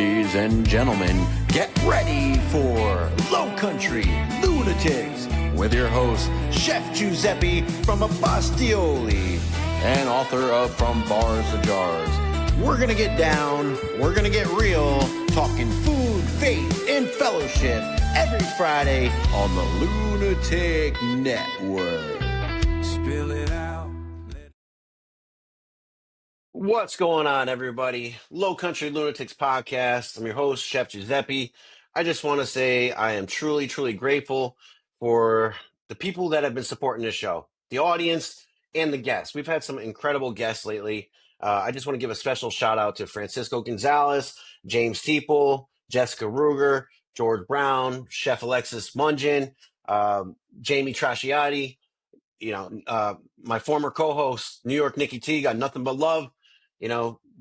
Ladies and gentlemen, get ready for Low Country Lunatics with your host, Chef Giuseppe from Abastioli and author of From Bars to Jars. We're going to get down, we're going to get real, talking food, faith, and fellowship every Friday on the Lunatic Network. Spill it out. What's going on, everybody? Low Country Lunatics Podcast. I'm your host, Chef Giuseppe. I just want to say I am truly, truly grateful for the people that have been supporting this show, the audience, and the guests. We've had some incredible guests lately. I just want to give a special shout out to Francisco Gonzalez, James Teeple, Jessica Ruger, George Brown, Chef Alexis Mungin, Jamie Trasciati, my former co-host, New York Nikki T, got nothing but love.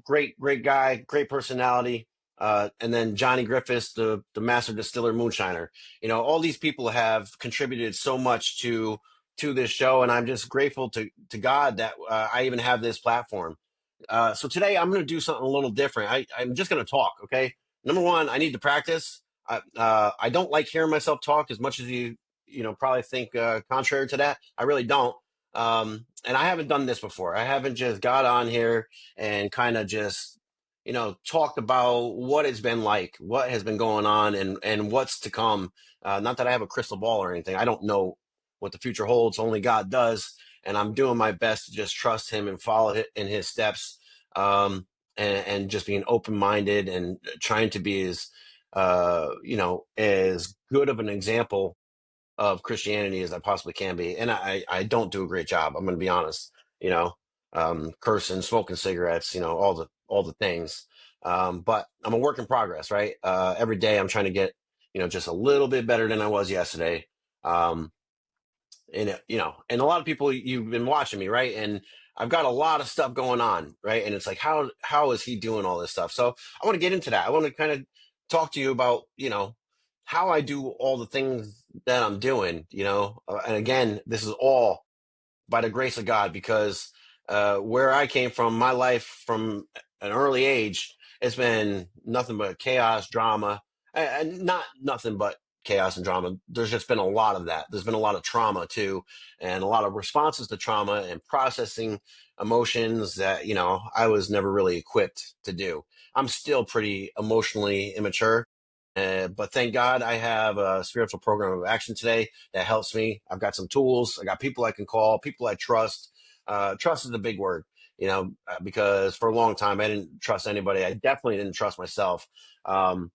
Great guy, great personality. And then Johnny Griffiths, the master distiller moonshiner. All these people have contributed so much to this show, and I'm just grateful to God that I even have this platform. So today I'm going to do something a little different. I'm just going to talk, okay? Number one, I need to practice. I don't like hearing myself talk as much as you probably think contrary to that. I really don't. And I haven't done this before. I haven't just got on here and kind of just, talked about what it's been like, what has been going on, and what's to come. Not that I have a crystal ball or anything. I don't know what the future holds. Only God does. And I'm doing my best to just trust him and follow it in his steps. And just being open-minded and trying to be as good of an example of Christianity as I possibly can be. And I don't do a great job. I'm going to be honest, cursing, smoking cigarettes, all the things. But I'm a work in progress, right? Every day I'm trying to get, just a little bit better than I was yesterday. And a lot of people, you've been watching me, right? And I've got a lot of stuff going on, right? And it's like, how is he doing all this stuff? So I want to get into that. I want to kind of talk to you about, how I do all the things that I'm doing, and again, this is all by the grace of God, because where I came from, my life from an early age, it's been nothing but chaos, drama, and not nothing but chaos and drama. There's just been a lot of that. There's been a lot of trauma too, and a lot of responses to trauma and processing emotions that, I was never really equipped to do. I'm still pretty emotionally immature. But thank God I have a spiritual program of action today that helps me. I've got some tools. I got people I can call, people I trust. Trust is a big word, because for a long time I didn't trust anybody. I definitely didn't trust myself. And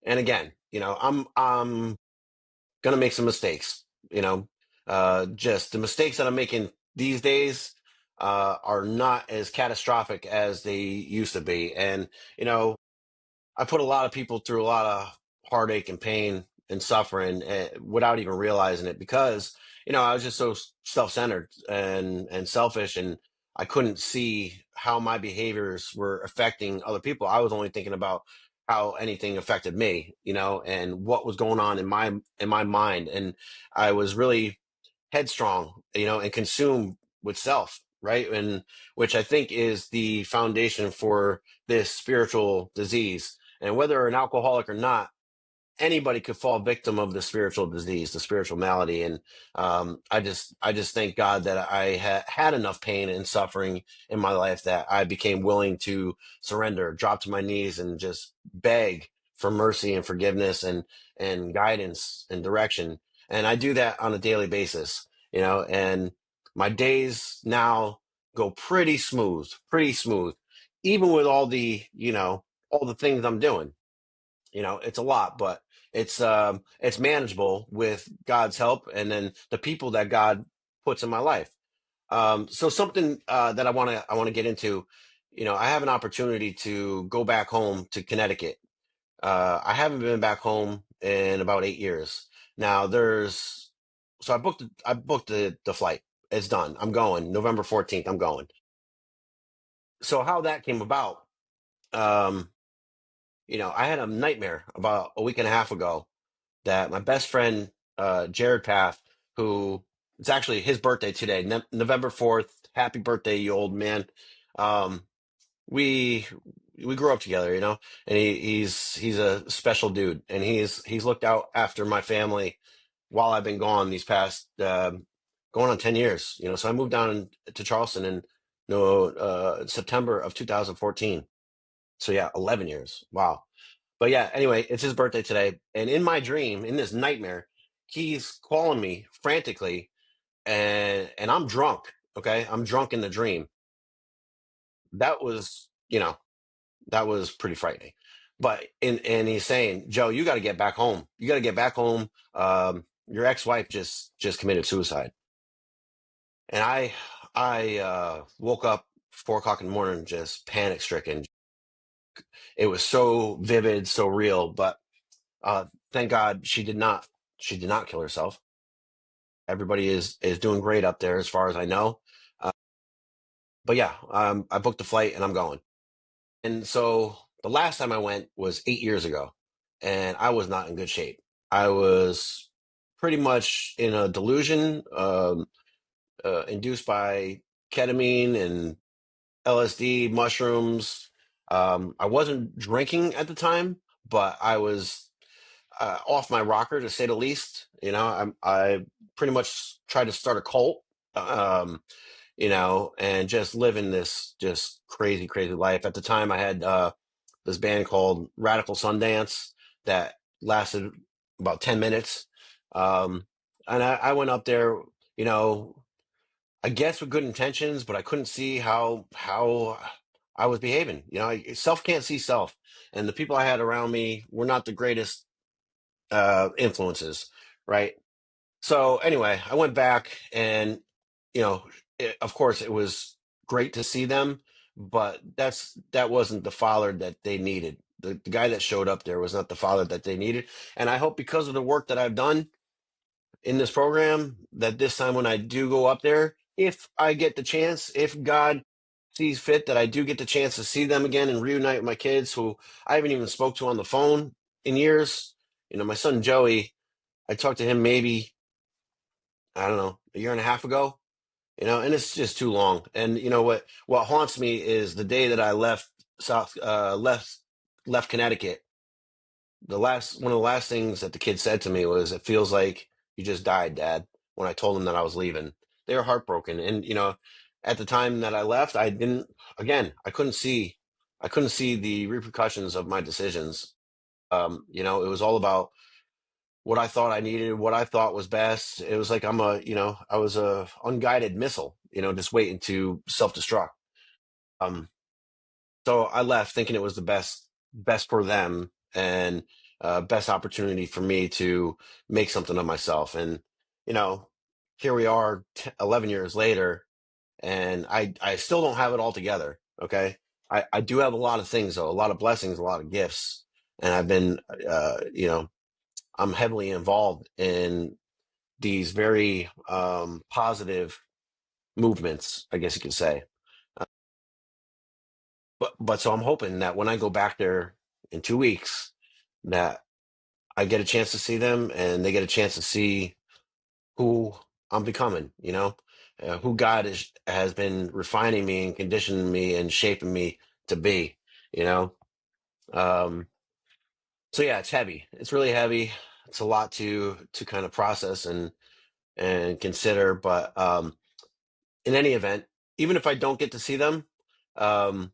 again, I'm gonna make some mistakes. Just the mistakes that I'm making these days are not as catastrophic as they used to be. And I put a lot of people through a lot of heartache and pain and suffering without even realizing it, because I was just so self-centered and selfish, and I couldn't see how my behaviors were affecting other people. I was only thinking about how anything affected me, and what was going on in my mind, and I was really headstrong, and consumed with self, right? And which I think is the foundation for this spiritual disease. And whether an alcoholic or not, anybody could fall victim of the spiritual disease, the spiritual malady. And I just thank God that I had enough pain and suffering in my life that I became willing to surrender, drop to my knees, and just beg for mercy and forgiveness and guidance and direction. And I do that on a daily basis, and my days now go pretty smooth, even with all the, all the things I'm doing. It's a lot, but it's manageable with God's help, and then the people that God puts in my life. So something that I want to get into, I have an opportunity to go back home to Connecticut. I haven't been back home in about 8 years. Now so I booked the flight. It's done. I'm going November 14th. I'm going. So how that came about, um, I had a nightmare about a week and a half ago that my best friend, Jared Path, who it's actually his birthday today, November 4th. Happy birthday, you old man. Um, we we grew up together, and he's a special dude, and he's looked out after my family while I've been gone these past going on 10 years. So I moved down to Charleston in September of 2014. So yeah, 11 years. Wow. But yeah, anyway, it's his birthday today, and in my dream, in this nightmare, he's calling me frantically, and I'm drunk. Okay, I'm drunk in the dream. That was, that was pretty frightening. But and he's saying, Joe, you got to get back home. You got to get back home. Your ex-wife just committed suicide. And I woke up 4 o'clock in the morning, just panic stricken. It was so vivid, so real. But thank God she did not kill herself. Everybody is doing great up there as far as I know. Uh, but yeah, I booked the flight and I'm going. And so the last time I went was 8 years ago, and I was not in good shape. I was pretty much in a delusion, induced by ketamine and LSD, mushrooms. I wasn't drinking at the time, but I was off my rocker, to say the least. I pretty much tried to start a cult. Um, and just living this just crazy, crazy life. At the time, I had this band called Radical Sundance that lasted about 10 minutes. And I went up there, you know, I guess with good intentions, but I couldn't see how I was behaving. Self can't see self. And the people I had around me were not the greatest influences, right? So anyway, I went back and, of course it was great to see them, but that wasn't the father that they needed. The guy that showed up there was not the father that they needed. And I hope, because of the work that I've done in this program, that this time when I do go up there, if I get the chance, if God sees fit, that I do get the chance to see them again and reunite with my kids who I haven't even spoke to on the phone in years. My son Joey, I talked to him maybe, I don't know, a year and a half ago, and it's just too long. And what haunts me is the day that I left left Connecticut. One of the last things that the kid said to me was, "It feels like you just died, Dad," when I told them that I was leaving. They were heartbroken. And at the time that I left, I didn't, again, I couldn't see the repercussions of my decisions. It was all about what I thought I needed, what I thought was best. It was like I was a unguided missile, just waiting to self-destruct. Um, so I left thinking it was the best for them, and best opportunity for me to make something of myself. And you know, here we are, 11 years later, and I still don't have it all together. Okay, I do have a lot of things though, a lot of blessings, a lot of gifts, and I've been, I'm heavily involved in these very positive movements, I guess you could say. Uh, but so I'm hoping that when I go back there in 2 weeks, that I get a chance to see them and they get a chance to see who I'm becoming. Who God has been refining me and conditioning me and shaping me to be. You know. Um, so yeah, it's heavy. It's really heavy. It's a lot to kind of process and consider. But in any event, even if I don't get to see them, um,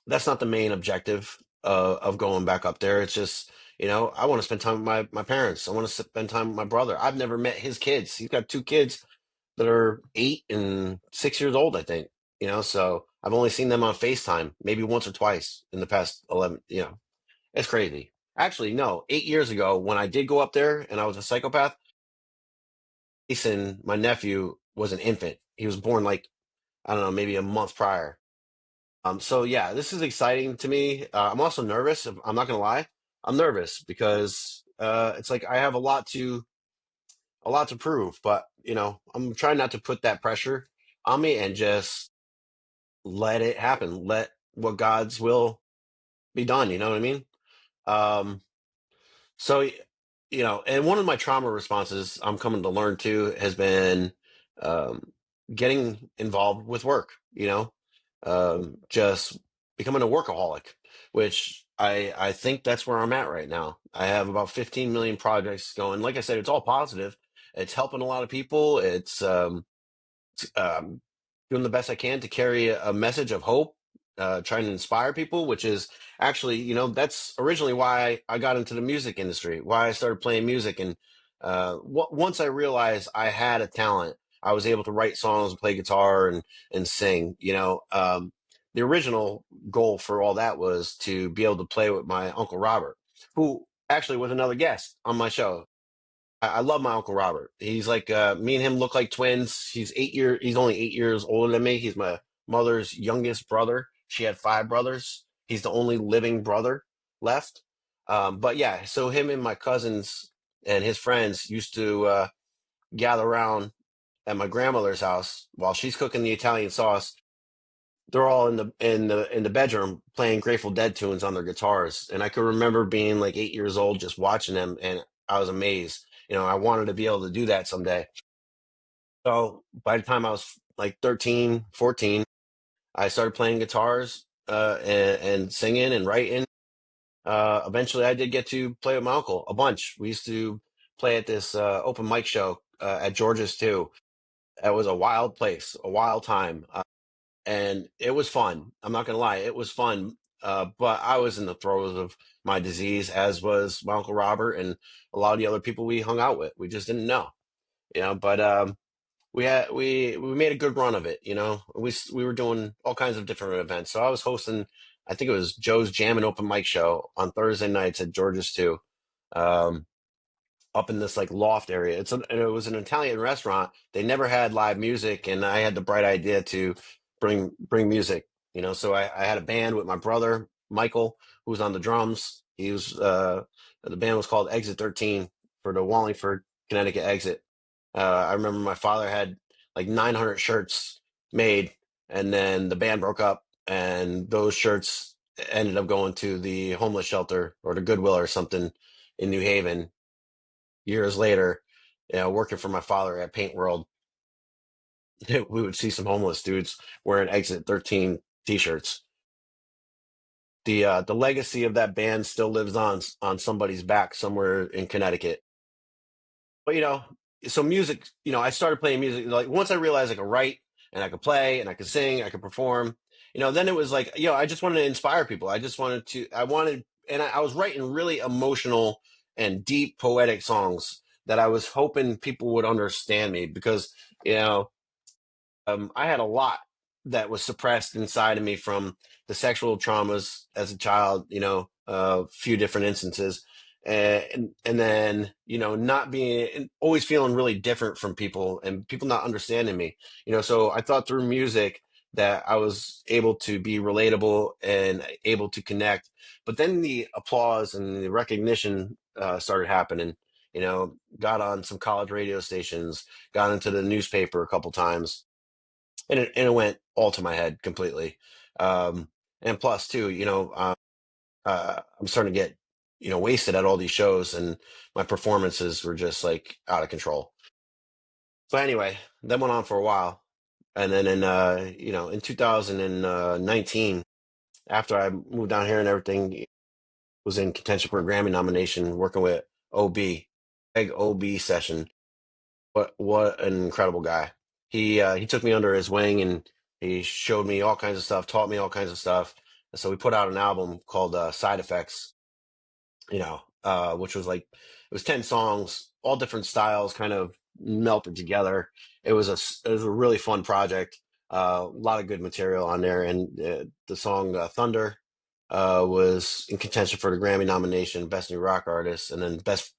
that's not the main objective of going back up there. It's just, I want to spend time with my parents. I want to spend time with my brother. I've never met his kids. He's got two kids that are 8 and 6 years old, I think. So I've only seen them on FaceTime, maybe once or twice in the past 11. It's crazy. Actually, no, 8 years ago when I did go up there and I was a psychopath, Jason, my nephew, was an infant. He was born like, I don't know, maybe a month prior. So yeah, this is exciting to me. I'm also nervous. I'm not gonna lie. I'm nervous because it's like I have a lot to prove, but I'm trying not to put that pressure on me and just let it happen. Let what God's will be done. You know what I mean? Um, so and one of my trauma responses I'm coming to learn too has been um, getting involved with work. Just becoming a workaholic, which I think that's where I'm at right now. I have about 15 million projects going. Like I said, it's all positive. It's helping a lot of people. It's doing the best I can to carry a message of hope, trying to inspire people, which is actually, that's originally why I got into the music industry, why I started playing music. And once I realized I had a talent, I was able to write songs, play guitar, and sing. The original goal for all that was to be able to play with my Uncle Robert, who actually was another guest on my show. I love my Uncle Robert. He's like me and him look like twins. He's only 8 years older than me. He's my mother's youngest brother. She had five brothers. He's the only living brother left. But yeah, so him and my cousins and his friends used to gather around at my grandmother's house while she's cooking the Italian sauce. They're all in the bedroom playing Grateful Dead tunes on their guitars, and I could remember being like 8 years old just watching them, and I was amazed. I wanted to be able to do that someday. So by the time I was like 13, 14, I started playing guitars and singing and writing. Eventually, I did get to play with my uncle a bunch. We used to play at this open mic show at George's too. That was a wild place, a wild time. And it was fun. I'm not gonna lie, it was fun. But I was in the throes of my disease, as was my Uncle Robert and a lot of the other people we hung out with. We just didn't know, But we made a good run of it. We were doing all kinds of different events. So I was hosting, I think it was Joe's Jam and Open Mic Show on Thursday nights at George's too. Um, Up in this like loft area. And it was an Italian restaurant. They never had live music, and I had the bright idea to bring music. So I had a band with my brother Michael, who was on the drums. The band was called Exit 13 for the Wallingford, Connecticut exit. I remember my father had like 900 shirts made, and then the band broke up, and those shirts ended up going to the homeless shelter or the Goodwill or something in New Haven. Years later, working for my father at Paint World, we would see some homeless dudes wearing Exit 13 T-shirts. The legacy of that band still lives on somebody's back somewhere in Connecticut. But so music, I started playing music. Like once I realized I could write and I could play and I could sing, I could perform. Then it was like, I just wanted to inspire people. I was writing really emotional and deep poetic songs that I was hoping people would understand me because, you know, I had a lot that was suppressed inside of me from the sexual traumas as a child, a few different instances. And then, not being always feeling really different from people and people not understanding me, so I thought through music that I was able to be relatable and able to connect. But then the applause and the recognition started happening, got on some college radio stations, got into the newspaper a couple times, and it went all to my head completely. And plus, too, I'm starting to get wasted at all these shows, and my performances were just like out of control. So anyway, that went on for a while, and then in 2019, after I moved down here and everything was in contention for a Grammy nomination, working with OB, Big OB session. What an incredible guy. He took me under his wing and he showed me all kinds of stuff, taught me all kinds of stuff. And so we put out an album called Side Effects, which was like it was 10 songs, all different styles, kind of melted together. It was a really fun project. A lot of good material on there, and the song Thunder was in contention for the Grammy nomination, Best New Rock Artist, and then Best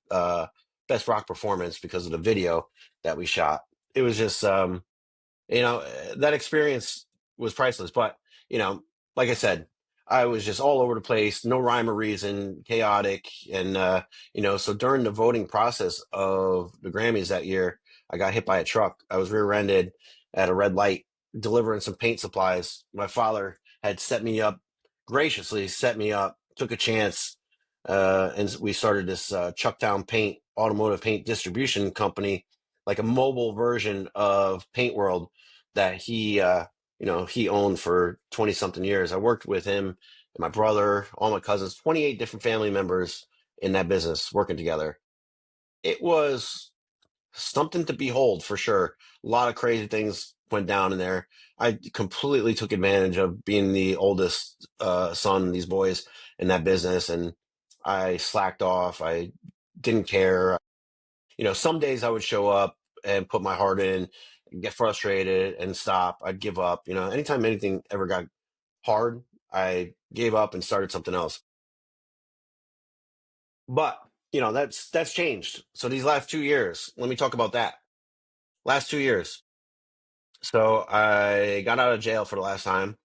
Rock Performance because of the video that we shot. It was just that experience was priceless. But like I said, I was just all over the place, no rhyme or reason, chaotic, and so during the voting process of the Grammys that year, I got hit by a truck. I was rear-ended at a red light delivering some paint supplies. My father had graciously set me up, took a chance, and we started this Chucktown Paint automotive paint distribution company, like a mobile version of Paint World that he he owned for 20 something years. I worked with him and my brother, all my cousins, 28 different family members in that business working together. It was something to behold for sure. A lot of crazy things went down in there. I completely took advantage of being the oldest son of these boys in that business, and I slacked off. I didn't care. Some days I would show up and put my heart in, get frustrated and stop. I'd give up. Anytime anything ever got hard, I gave up and started something else. But that's changed. So these last 2 years, let me talk about that. Last 2 years. So I got out of jail for the last time.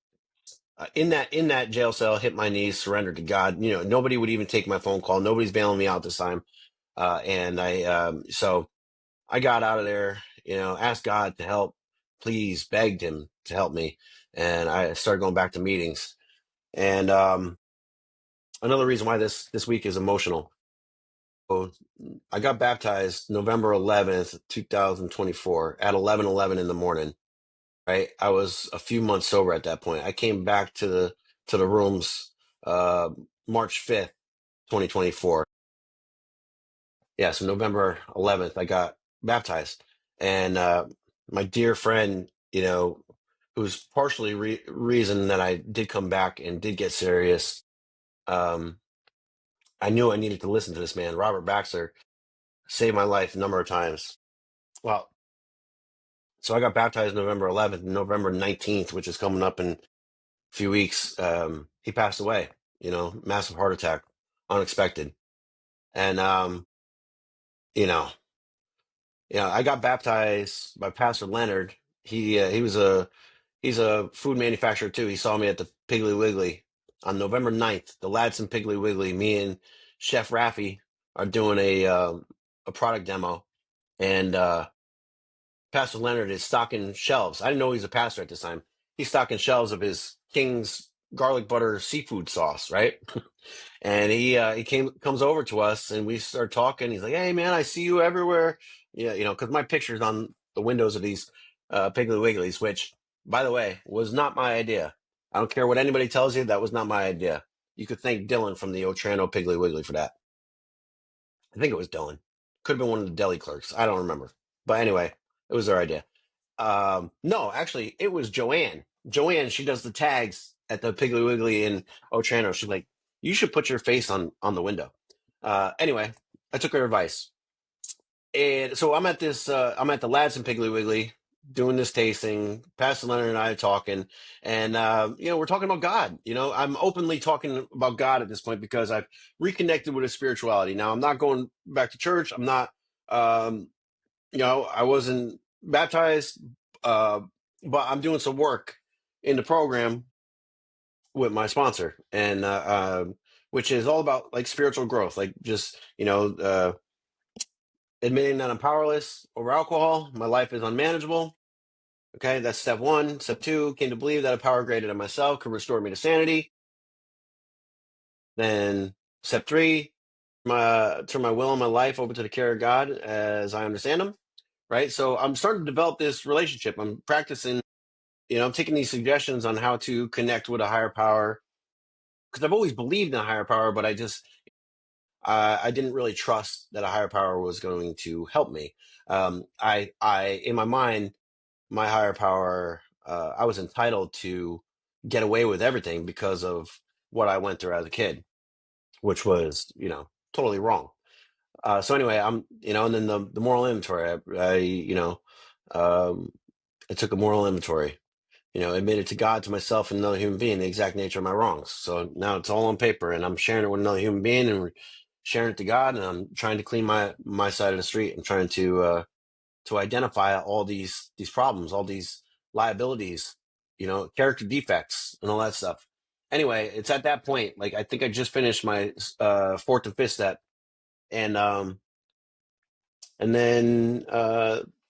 In that jail cell, hit my knees, surrendered to God. Nobody would even take my phone call. Nobody's bailing me out this time. And so I got out of there. Asked God to help, please, begged Him to help me, and I started going back to meetings. And another reason why this week is emotional. So I got baptized November 11th, 2024, at 11:11 in the morning. Right, I was a few months sober at that point. I came back to the rooms uh, March 5th, 2024. Yeah, so November 11th, I got baptized, and my dear friend, who's partially reason that I did come back and did get serious. Um, I knew I needed to listen to this man, Robert Baxter, saved my life a number of times. Well, so I got baptized November 11th, November 19th, which is coming up in few weeks, he passed away, massive heart attack, unexpected. And, you know, I got baptized by Pastor Leonard. He's a food manufacturer too. He saw me at the Piggly Wiggly on November 9th, the Ladson Piggly Wiggly. Me and Chef Raffy are doing a product demo, and Pastor Leonard is stocking shelves. I didn't know he was a pastor at this time. He's stocking shelves of his King's garlic butter seafood sauce, right? And he comes over to us and we start talking. He's like, "Hey man, I see you everywhere." Yeah, because my picture's on the windows of these Piggly Wigglies, which, by the way, was not my idea. I don't care what anybody tells you, that was not my idea. You could thank Dylan from the Otrano Piggly Wiggly for that. I think it was Dylan. Could have been one of the deli clerks. I don't remember. But anyway, it was their idea. No, actually, it was Joanne. Joanne, she does the tags at the Piggly Wiggly in Otrano. She's like, "You should put your face on the window." Anyway, I took her advice, and so I'm at the Lads and Piggly Wiggly doing this tasting. Pastor Leonard and I are talking, and we're talking about God. I'm openly talking about God at this point because I've reconnected with his spirituality. Now I'm not going back to church. I'm not. Um, I wasn't baptized, uh, but I'm doing some work in the program with my sponsor, and which is all about like spiritual growth, like just admitting that I'm powerless over alcohol. My life is unmanageable. Okay, that's step one. Step two, came to believe that a power greater than myself could restore me to sanity. Then step three, turn my will and my life over to the care of God as I understand them. Right, so I'm starting to develop this relationship. I'm practicing. I'm taking these suggestions on how to connect with a higher power because I've always believed in a higher power, but I didn't really trust that a higher power was going to help me. In my mind, my higher power, I was entitled to get away with everything because of what I went through as a kid, which was, totally wrong. So anyway, and then the moral inventory, um, I took a moral inventory. Admitted to God, to myself, and another human being the exact nature of my wrongs. So now it's all on paper, and I'm sharing it with another human being, and we're sharing it to God, and I'm trying to clean my side of the street. I'm trying to identify all these problems, all these liabilities, character defects, and all that stuff. Anyway, it's at that point, like I think I just finished my fourth and fifth step, and then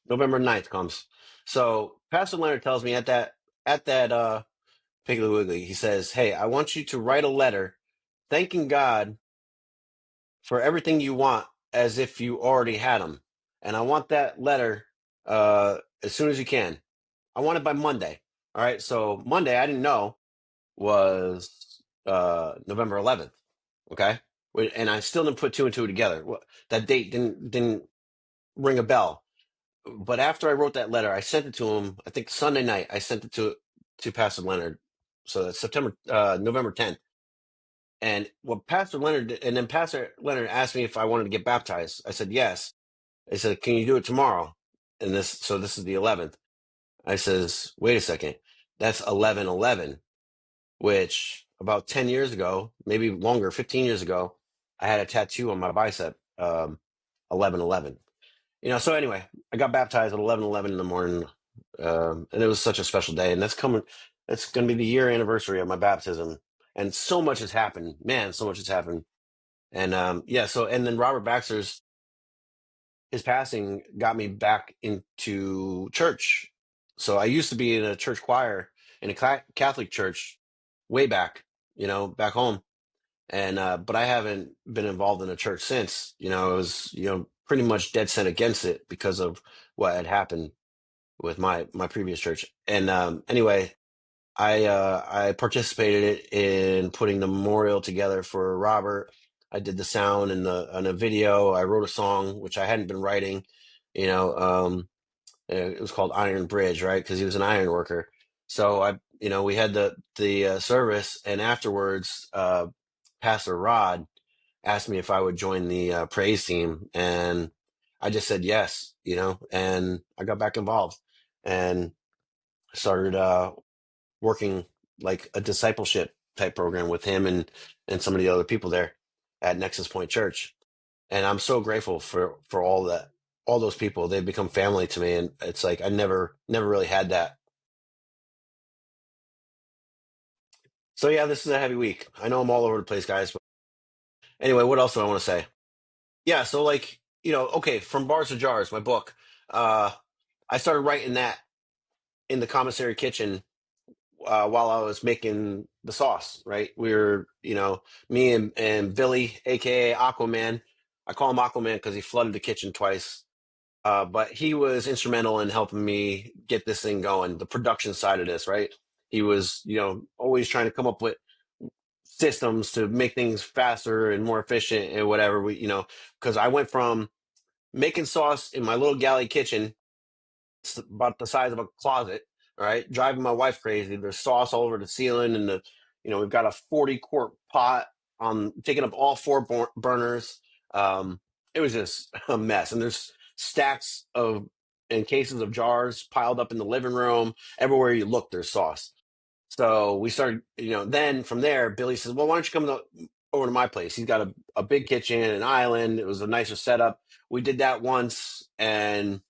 November 9th comes. So Pastor Leonard tells me at that Piggly Wiggly, he says, "Hey, I want you to write a letter thanking God for everything you want as if you already had them. And I want that letter as soon as you can. I want it by Monday. All right. So Monday, I didn't know was November 11th. Okay. And I still didn't put two and two together. That date didn't ring a bell. But after I wrote that letter, I sent it to him. I think Sunday night. I sent it to Pastor Leonard. So that's November 10th. And what Pastor Leonard and then Pastor Leonard asked me if I wanted to get baptized. I said yes. They said, "Can you do it tomorrow?" And this is the 11th. I says, "Wait a second, that's 11/11." Which about 10 years ago, maybe longer, 15 years ago, I had a tattoo on my bicep, 11/11. So anyway, I got baptized at 11/11 in the morning, and it was such a special day. And that's going to be the year anniversary of my baptism. And so much has happened, man. So much has happened. And yeah, and then Robert Baxter's his passing got me back into church. So I used to be in a church choir in a Catholic church way back, back home. And but I haven't been involved in a church since. I was, pretty much dead set against it because of what had happened with my previous church. And anyway, I participated in putting the memorial together for Robert. I did the sound and the video. I wrote a song which I hadn't been writing. You know, it was called Iron Bridge, right? Because he was an iron worker. So we had the service, and afterwards, Pastor Rod asked me if I would join the praise team, and I just said yes. And I got back involved and started working like a discipleship type program with him and some of the other people there at Nexus Point Church. And I'm so grateful for all those people. They've become family to me, and it's like I never really had that. So yeah, this is a heavy week. I know I'm all over the place, guys, but anyway, what else do I want to say? Yeah, so like, okay, From Bars to Jars, my book. Uh I started writing that in the commissary kitchen while I was making the sauce, right? We were, me and Billy, aka Aquaman. I call him Aquaman because he flooded the kitchen twice. But he was instrumental in helping me get this thing going, the production side of this, right? He was, always trying to come up with systems to make things faster and more efficient and whatever. Because I went from making sauce in my little galley kitchen, it's about the size of a closet, right? Driving my wife crazy. There's sauce all over the ceiling, and we've got a 40-quart pot on taking up all four burners. It was just a mess, and there's stacks of and cases of jars piled up in the living room. Everywhere you look, there's sauce. So we started, then from there, Billy says, "Well, why don't you come over to my place? He's got a big kitchen, an island. It was a nicer setup." We did that once, and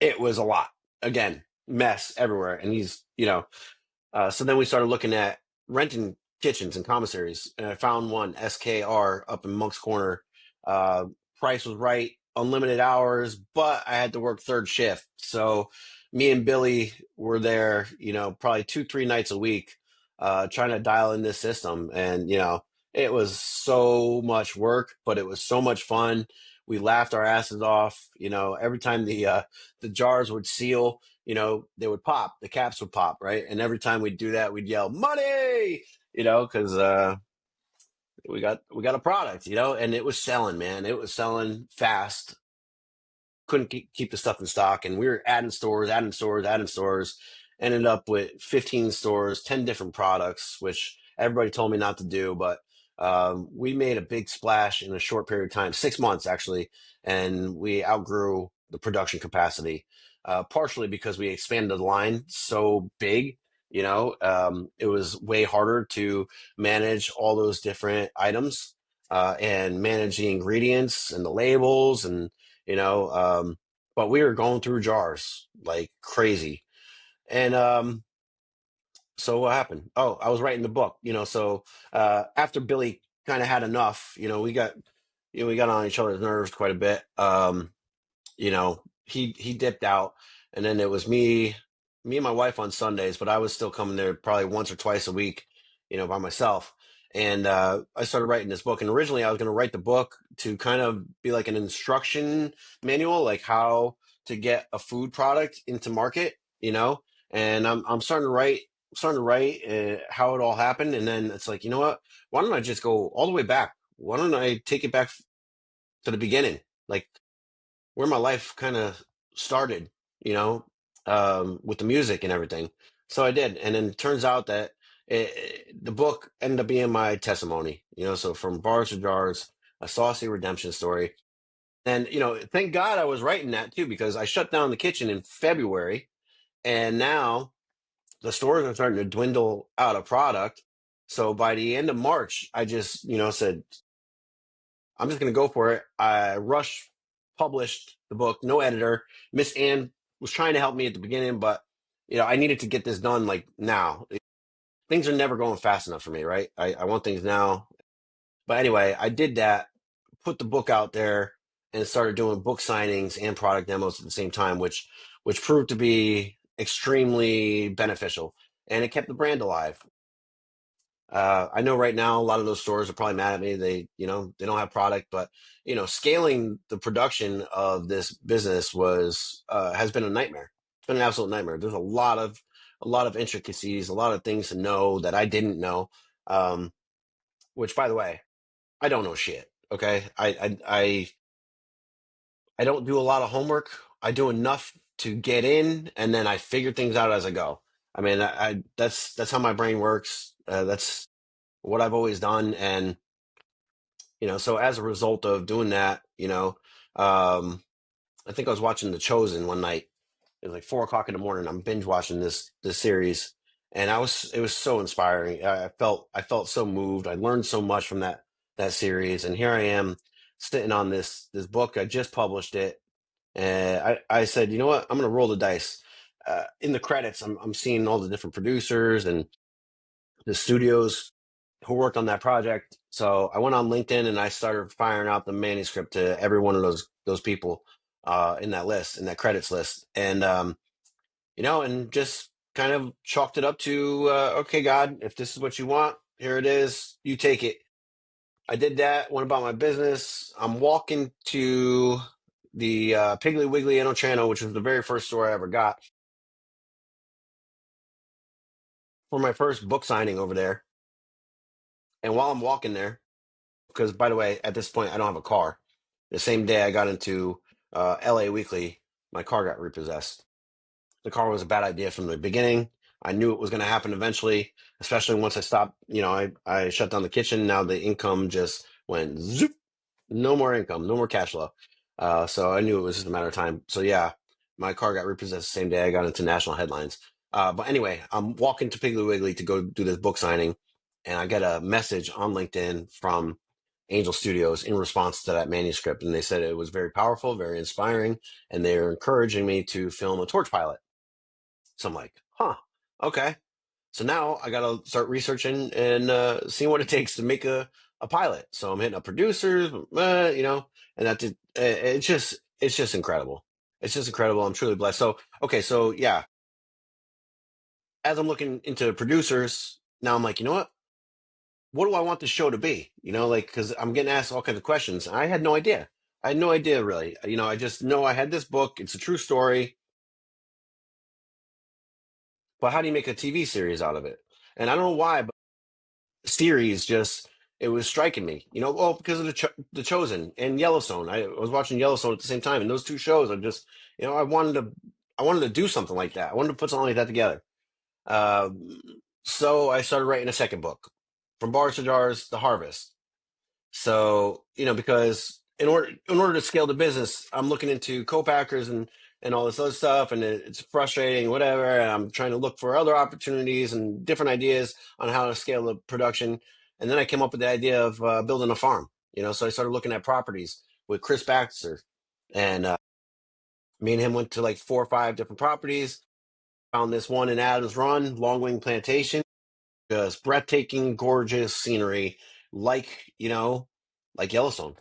it was a lot. Again, mess everywhere. And so then we started looking at renting kitchens and commissaries. And I found one, SKR, up in Monk's Corner. Uh, Price was right, unlimited hours, but I had to work third shift. So me and Billy were there, probably 2-3 nights a week, trying to dial in this system. And, it was so much work, but it was so much fun. We laughed our asses off. Every time the jars would seal, they would pop, the caps would pop, right? And every time we'd do that, we'd yell money, because we got a product, and it was selling, man. It was selling fast. Couldn't keep the stuff in stock, and we were adding stores, adding stores, adding stores. Ended up with 15 stores, 10 different products, which everybody told me not to do, but we made a big splash in a short period of time, 6 months actually, and we outgrew the production capacity, partially because we expanded the line so big. It was way harder to manage all those different items and manage the ingredients and the labels and but we were going through jars like crazy. And so what happened? Oh, I was writing the book, so after Billy kind of had enough, we got on each other's nerves quite a bit. He dipped out, and then it was me and my wife on Sundays, but I was still coming there probably once or twice a week, by myself. And I started writing this book. And originally, I was going to write the book to kind of be like an instruction manual, like how to get a food product into market, and I'm starting to write how it all happened, and then it's like, you know what? Why don't I just go all the way back? Why don't I take it back to the beginning, like where my life kind of started, you know, with the music and everything. So I did, and then it turns out that the book ended up being my testimony, you know. So from bars to jars, a saucy redemption story, and you know, thank God I was writing that too, because I shut down the kitchen in February, and now the stores are starting to dwindle out of product. So by the end of March, I just, you know, said, I'm just going to go for it. I rush published the book, no editor. Miss Ann was trying to help me at the beginning, but you know, I needed to get this done like now. Things are never going fast enough for me, right? I want things now. But anyway, I did that, put the book out there, and started doing book signings and product demos at the same time, which proved to be extremely beneficial, and it kept the brand alive. I know right now a lot of those stores are probably mad at me. They, you know, they don't have product, but you know, scaling the production of this business was has been a nightmare. It's been an absolute nightmare. There's a lot of intricacies, a lot of things to know that I didn't know. Um, which, by the way, I don't know shit. Okay, I don't do a lot of homework. I do enough to get in, and then I figure things out as I go. I mean, that's how my brain works. That's what I've always done, and you know, so as a result of doing that, you know, I think I was watching The Chosen one night. It was like 4 o'clock in the morning. I'm binge watching this series, and it was so inspiring. I felt so moved. I learned so much from that series, and here I am sitting on this book. I just published it, and I said, you know what, I'm gonna roll the dice. In the credits, I'm seeing all the different producers and the studios who worked on that project. So I went on LinkedIn and I started firing out the manuscript to every one of those people in that list, in that credits list, and you know, and just kind of chalked it up to okay, God, if this is what you want, here it is. You take it. I did that. Went about my business. I'm walking to the Piggly Wiggly in Oceano, which was the very first store I ever got for my first book signing over there. And while I'm walking there, because by the way, at this point, I don't have a car. The same day I got into LA Weekly, my car got repossessed. The car was a bad idea from the beginning. I knew it was going to happen eventually, especially once I stopped. You know, I shut down the kitchen. Now the income just went zoop. No more income, no more cash flow. So I knew it was just a matter of time. So yeah, my car got repossessed the same day I got into national headlines. But anyway, I'm walking to Piggly Wiggly to go do this book signing, and I get a message on LinkedIn from Angel Studios in response to that manuscript, and they said it was very powerful, very inspiring, and they're encouraging me to film a torch pilot. So I'm like, huh, okay. So now I got to start researching and seeing what it takes to make a pilot. So I'm hitting up producers, you know, and it's just incredible. It's just incredible. I'm truly blessed. So okay, so yeah, as I'm looking into producers now, I'm like, you know what? What do I want the show to be? You know, like because I'm getting asked all kinds of questions. And I had no idea. I had no idea really. You know, I just know I had this book. It's a true story. But how do you make a TV series out of it? And I don't know why, series just it was striking me, you know, well because of the Chosen and Yellowstone. I was watching Yellowstone at the same time, and those two shows are just, you know, I wanted to do something like that. I wanted to put something like that together. So I started writing a second book, From Bars to Jars, The Harvest. So, you know, because in order to scale the business, I'm looking into co-packers and all this other stuff, and it's frustrating, whatever. And I'm trying to look for other opportunities and different ideas on how to scale the production. And then I came up with the idea of building a farm. You know, so I started looking at properties with Chris Baxter, and me and him went to like 4 or 5 different properties. Found this one in Adams Run, Long Wing Plantation, just breathtaking, gorgeous scenery, like you know, like Yellowstone,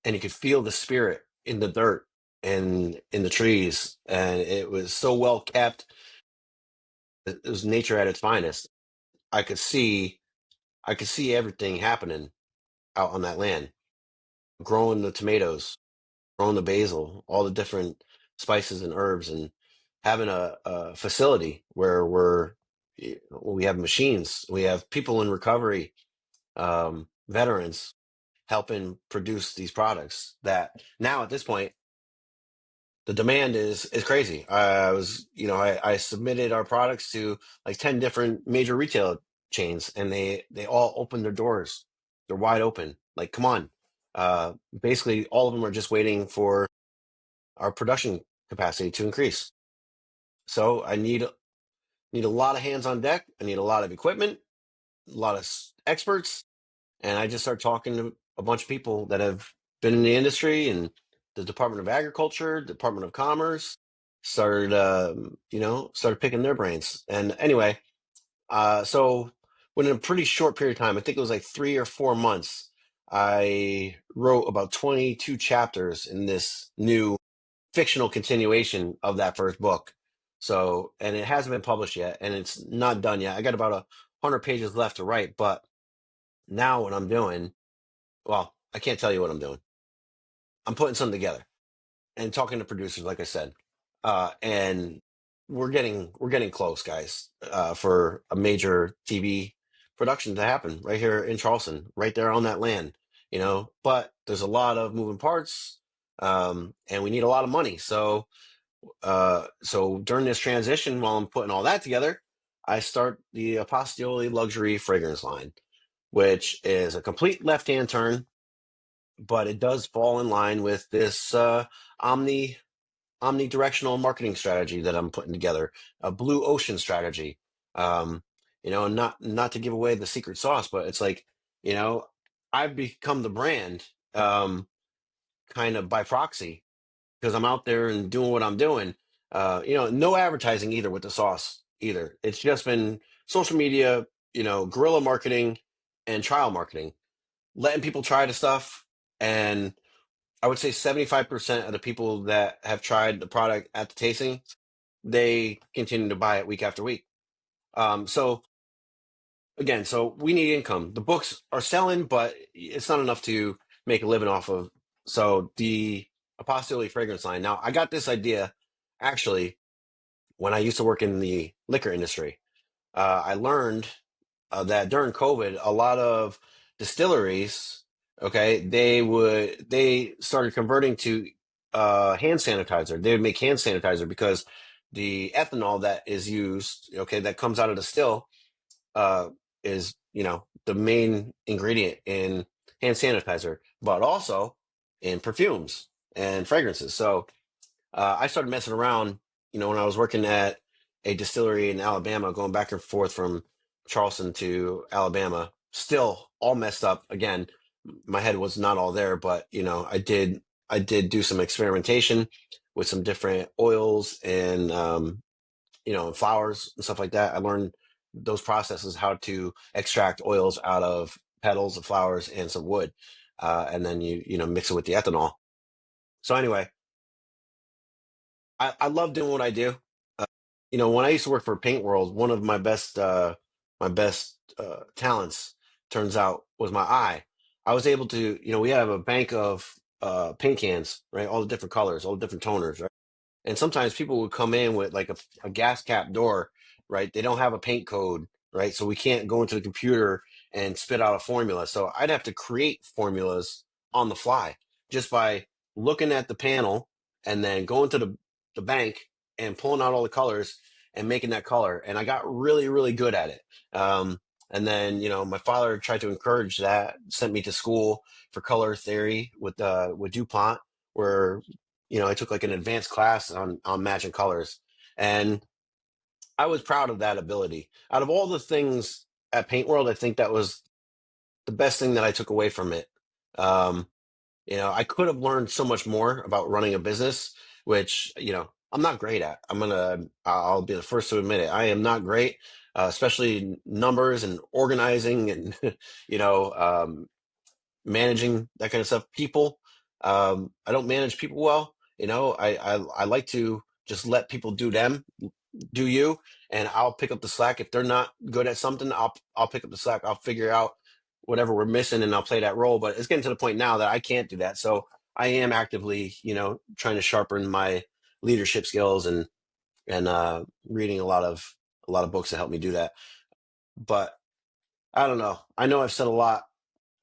and you could feel the spirit in the dirt and in the trees, and it was so well kept. It was nature at its finest. I could see I could see everything happening out on that land, growing the tomatoes, growing the basil, all the different spices and herbs, and having a facility where we have machines, we have people in recovery, veterans helping produce these products that now at this point the demand is crazy. I submitted our products to like 10 different major retail chains, and they all opened their doors. They're wide open. Like, come on. Basically, all of them are just waiting for our production capacity to increase. So I need a lot of hands on deck. I need a lot of equipment, a lot of experts, and I just started talking to a bunch of people that have been in the industry and the Department of Agriculture, Department of Commerce. Started picking their brains. And anyway, so within a pretty short period of time, I think it was like 3 or 4 months, I wrote about 22 chapters in this new fictional continuation of that first book. So, and it hasn't been published yet, and it's not done yet. I got about 100 pages left to write, but now what I'm doing, well, I can't tell you what I'm doing. I'm putting something together and talking to producers, like I said, and we're getting close, guys, for a major TV production to happen right here in Charleston, right there on that land, But there's a lot of moving parts, and we need a lot of money. So during this transition, while I'm putting all that together, I start the Apostoli luxury fragrance line, which is a complete left-hand turn, but it does fall in line with this omni omnidirectional marketing strategy that I'm putting together, a blue ocean strategy. And not to give away the secret sauce, but it's like, you know, I've become the brand, kind of by proxy, because I'm out there and doing what I'm doing. No advertising either with the sauce either. It's just been social media, guerrilla marketing and trial marketing, letting people try the stuff. And I would say 75% of the people that have tried the product at the tasting, they continue to buy it week after week. So again, so we need income. The books are selling, but it's not enough to make a living off of. So the Apostoli fragrance line. Now, I got this idea actually when I used to work in the liquor industry. I learned that during COVID, a lot of distilleries, okay, they started converting to hand sanitizer. They would make hand sanitizer because the ethanol that is used, okay, that comes out of the still, uh, is the main ingredient in hand sanitizer, but also in perfumes and fragrances. So I started messing around, when I was working at a distillery in Alabama, going back and forth from Charleston to Alabama, still all messed up. Again, my head was not all there, but I did do some experimentation with some different oils and flowers and stuff like that. I learned those processes, how to extract oils out of petals of flowers and some wood, and then mix it with the ethanol. So anyway, I love doing what I do. When I used to work for Paint World, one of my best talents, turns out, was my eye. I was able to, we have a bank of paint cans, right? All the different colors, all the different toners, right? And sometimes people would come in with like a gas cap door, right? They don't have a paint code, right? So we can't go into the computer and spit out a formula. So I'd have to create formulas on the fly just by looking at the panel and then going to the bank and pulling out all the colors and making that color. And I got really, really good at it. And then, my father tried to encourage that, sent me to school for color theory with DuPont, where I took like an advanced class on matching colors, and I was proud of that ability. Out of all the things at Paint World, I think that was the best thing that I took away from it. Um, I could have learned so much more about running a business, which I'm not great at. I'll be the first to admit it. I am not great, especially numbers and organizing and managing that kind of stuff. People, I don't manage people well. I like to just let people do them, do you, and I'll pick up the slack. If they're not good at something, I'll pick up the slack. I'll figure out whatever we're missing and I'll play that role. But it's getting to the point now that I can't do that. So I am actively, trying to sharpen my leadership skills and and reading a lot of books that help me do that. But I don't know. I know I've said a lot.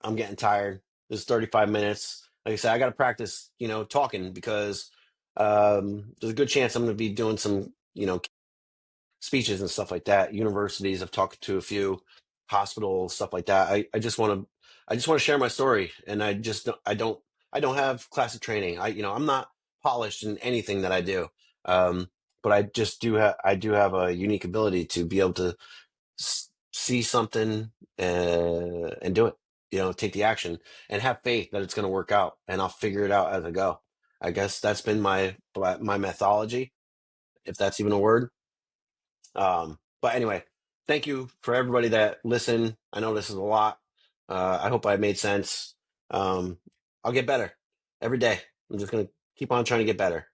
I'm getting tired. This is 35 minutes. Like I said, I got to practice, talking because there's a good chance I'm going to be doing some, speeches and stuff like that. Universities, I've talked to a few hospitals, stuff like that. I just want to share my story, and I don't have classic training. I'm not polished in anything that I do. But I do have a unique ability to be able to see something and do it. Take the action and have faith that it's going to work out, and I'll figure it out as I go. I guess that's been my methodology, if that's even a word. But anyway, thank you for everybody that listened. I know this is a lot. I hope I made sense. I'll get better every day. I'm just gonna keep on trying to get better.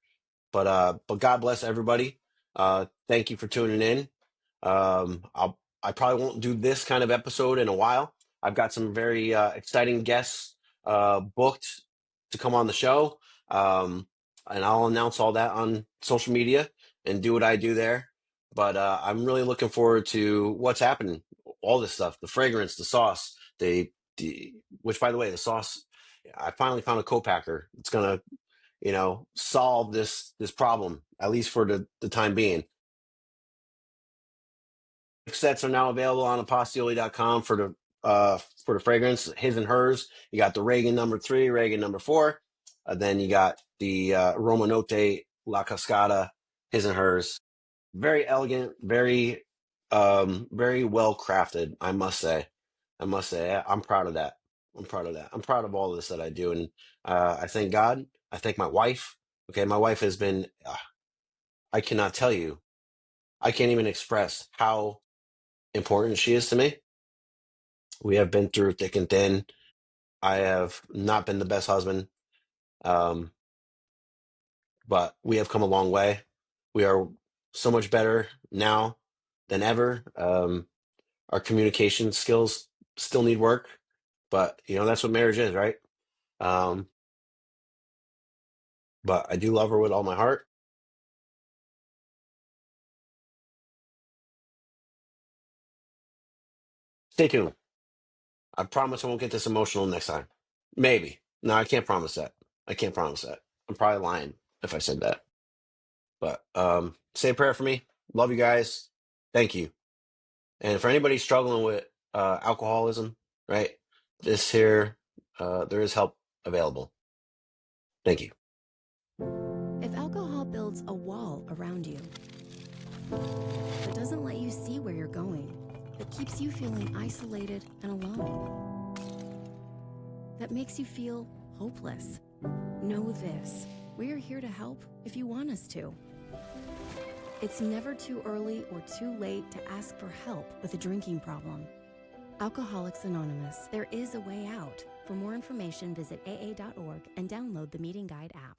But God bless everybody. Thank you for tuning in. I probably won't do this kind of episode in a while. I've got some very exciting guests booked to come on the show. And I'll announce all that on social media and do what I do there. But I'm really looking forward to what's happening. All this stuff, the fragrance, the sauce, which, by the way, the sauce, I finally found a co-packer. It's gonna, solve this problem, at least for the time being. Sets are now available on apostioli.com for the fragrance, his and hers. You got the Reagan number 3, Reagan number 4. Then you got the Romanote La Cascada, his and hers. Very elegant, very very well crafted, I must say. I'm proud of that. I'm proud of all this that I do, and I thank God. I thank my wife. Okay, my wife has been. I cannot tell you. I can't even express how important she is to me. We have been through thick and thin. I have not been the best husband, um, but we have come a long way. We are so much better now than ever. Our communication skills still need work, but that's what marriage is, right? Um, but I do love her with all my heart. Stay tuned. I promise I won't get this emotional next time. Maybe. No, I can't promise that. I can't promise that. I'm probably lying if I said that. But say a prayer for me. Love you guys. Thank you. And for anybody struggling with alcoholism, right? This here, there is help available. Thank you. If alcohol builds a wall around you that doesn't let you see where you're going, that keeps you feeling isolated and alone, that makes you feel hopeless, know this: we're here to help if you want us to. It's never too early or too late to ask for help with a drinking problem. Alcoholics Anonymous, there is a way out. For more information, visit aa.org and download the Meeting Guide app.